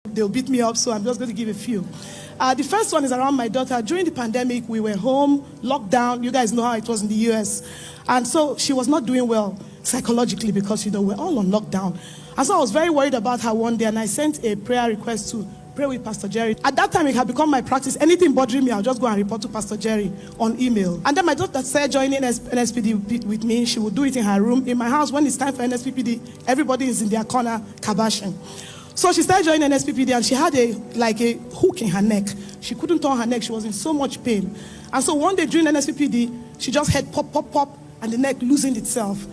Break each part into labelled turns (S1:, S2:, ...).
S1: They'll beat me up, so I'm just going to give a few. The first one is around my daughter. During the pandemic, we were home, locked down. You guys know how it was in the US. And so she was not doing well psychologically because, we're all on lockdown. And so I was very worried about her one day, and I sent a prayer request to pray with Pastor Jerry. At that time, it had become my practice. Anything bothering me, I'll just go and report to Pastor Jerry on email. And then my daughter started joining NSPD with me. She would do it in her room. In my house, when it's time for NSPPD, everybody is in their corner kabashing. So she started joining NSPPD, and she had a hook in her neck. She couldn't turn her neck. She was in so much pain. And so one day during NSPPD, she just heard pop, pop, pop, and the neck loosened itself.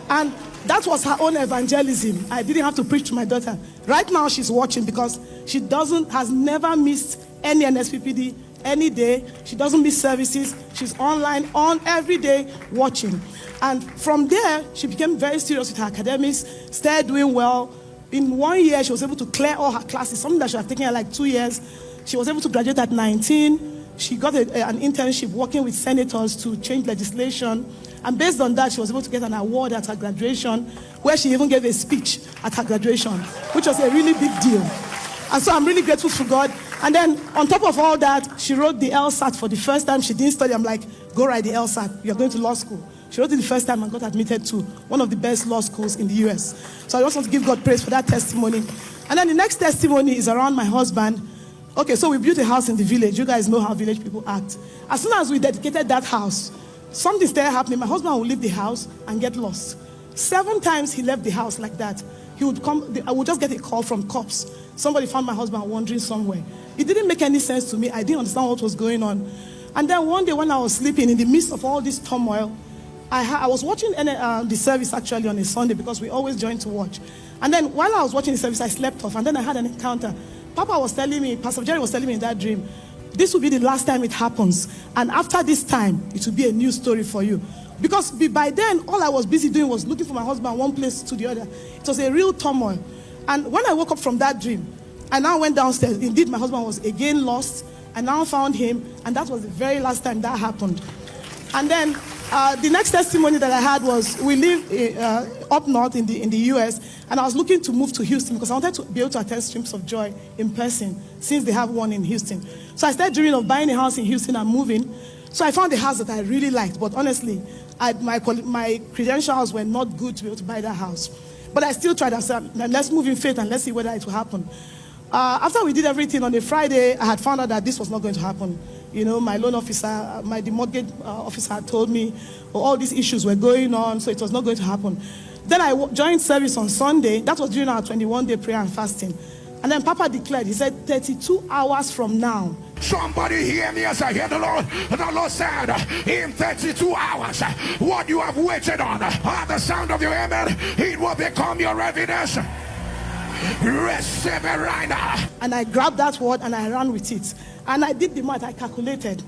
S1: And that was her own evangelism. I didn't have to preach to my daughter. Right now, she's watching because she has never missed any NSPPD, any day. She doesn't miss services. She's online on every day watching. And from there, she became very serious with her academics, started doing well. In 1 year, she was able to clear all her classes, something that should have taken her like 2 years. She was able to graduate at 19. She got an internship working with senators to change legislation. And based on that, she was able to get an award at her graduation, where she even gave a speech at her graduation, which was a really big deal. And so I'm really grateful for God. And then on top of all that, she wrote the LSAT for the first time. She didn't study. I'm like, go write the LSAT. You're going to law school. She wrote it the first time and got admitted to one of the best law schools in the US. So I just want to give God praise for that testimony. And then the next testimony is around my husband. Okay, so we built a house in the village. You guys know how village people act. As soon as we dedicated that house, something started happening. My husband would leave the house and get lost. 7 times he left the house like that. He would come, I would just get a call from cops. Somebody found my husband wandering somewhere. It didn't make any sense to me. I didn't understand what was going on. And then one day when I was sleeping, in the midst of all this turmoil, I was watching the service actually on a Sunday because we always join to watch. And then while I was watching the service, I slept off. And then I had an encounter. Pastor Jerry was telling me in that dream, this will be the last time it happens. And after this time, it will be a new story for you. Because by then, all I was busy doing was looking for my husband one place to the other. It was a real turmoil. And when I woke up from that dream, I now went downstairs. Indeed, my husband was again lost. I now found him. And that was the very last time that happened. And then the next testimony that I had was, we live up north in the US, and I was looking to move to Houston because I wanted to be able to attend Streams of Joy in person since they have one in Houston. So I started dreaming of buying a house in Houston and moving. So I found a house that I really liked, but honestly, my credentials were not good to be able to buy that house. But I still tried. I said, let's move in faith and let's see whether it will happen. After we did everything on a Friday, I had found out that this was not going to happen. My loan officer, the mortgage officer had told me all these issues were going on, so it was not going to happen. Then I joined service on Sunday. That was during our 21-day prayer and fasting. And then Papa declared, he said, 32 hours from now.
S2: Somebody hear me as I hear the Lord. The Lord said, in 32 hours, what you have waited on, at the sound of your amen, it will become your evidence. Receive it right now.
S1: And I grabbed that word and I ran with it. And I did the math. I calculated.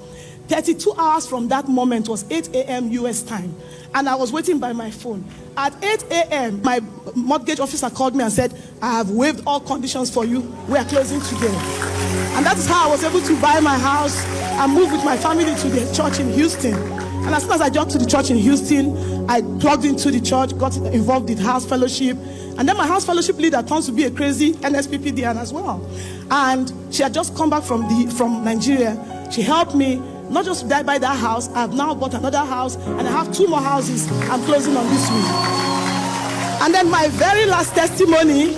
S1: 32 hours from that moment was 8 a.m. US time. And I was waiting by my phone. At 8 a.m., my mortgage officer called me and said, I have waived all conditions for you. We are closing today. And that is how I was able to buy my house and move with my family to the church in Houston. And as soon as I got to the church in Houston, I plugged into the church, got involved in house fellowship. And then my house fellowship leader turns to be a crazy NSPPDian as well. And she had just come back from Nigeria. She helped me not just to buy that house. I have now bought another house, and I have 2 more houses I'm closing on this week. And then my very last testimony.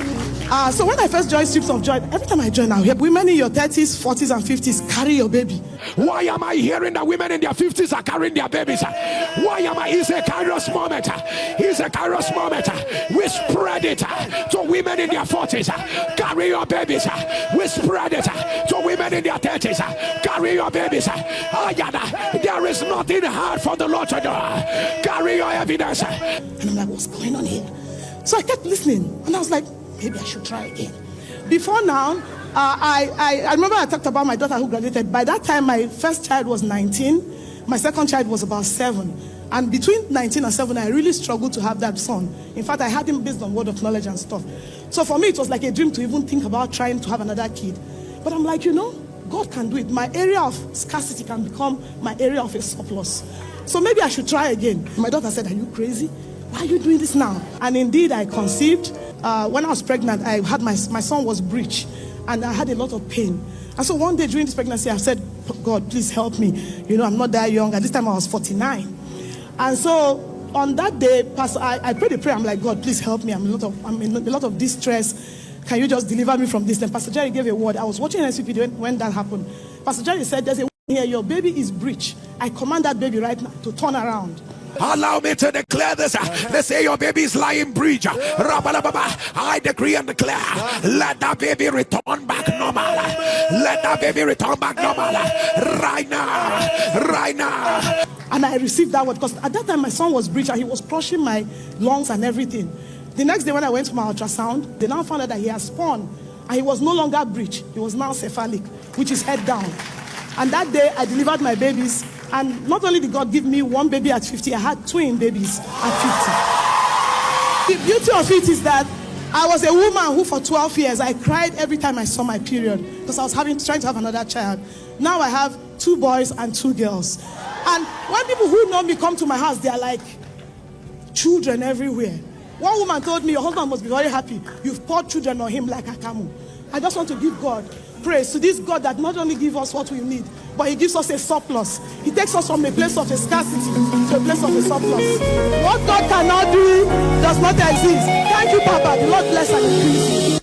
S1: So when I first joined Streams of Joy, every time I join, I hear women in your 30s, 40s, and 50s carry your baby.
S2: Why am I hearing that women in their 50s are carrying their babies? Why am I? It's a Kairos moment. It's a Kairos moment. We spread it to women in their 40s. Carry your babies. We spread it to women in their 30s. Carry your babies. There is nothing hard for the Lord to do. Carry your evidence.
S1: And I'm like, what's going on here? So I kept listening, and I was like, maybe I should try again. Before now, I remember I talked about my daughter who graduated. By that time, my first child was 19. My second child was about 7. And between 19 and 7, I really struggled to have that son. In fact, I had him based on word of knowledge and stuff. So for me, it was like a dream to even think about trying to have another kid. But I'm like, God can do it. My area of scarcity can become my area of a surplus. So maybe I should try again. My daughter said, are you crazy? Why are you doing this now? And indeed, I conceived. When I was pregnant, I had my son was breech. and I had a lot of pain. And so one day during this pregnancy, I said, God, please help me. You know, I'm not that young. At this time, I was 49. And so on that day, Pastor, I prayed a prayer. I'm like, God, please help me. I'm in a lot of distress. Can you just deliver me from this? Then Pastor Jerry gave a word. I was watching NSPP when that happened. Pastor Jerry said, there's a woman here. Your baby is breech. I command that baby right now to turn around.
S2: Allow me to declare this. They say your baby is lying breech. I decree and declare, let that baby return back normal. Let that baby return back normal. Right now. Right now.
S1: And I received that word because at that time my son was breech and he was crushing my lungs and everything. The next day when I went to my ultrasound, they now found out that he had spawned and he was no longer breech. He was now cephalic, which is head down. And that day I delivered my babies. And not only did God give me one baby at 50, I had twin babies at 50. The beauty of it is that I was a woman who for 12 years, I cried every time I saw my period because I was trying to have another child. Now I have 2 boys and 2 girls. And when people who know me come to my house, they are like children everywhere. One woman told me, your husband must be very happy. You've poured children on him like a camel. I just want to give God praise to this God that not only gives us what we need, but he gives us a surplus. He takes us from a place of a scarcity to a place of a surplus. What God cannot do does not exist. Thank you, Papa. The Lord bless and increase you.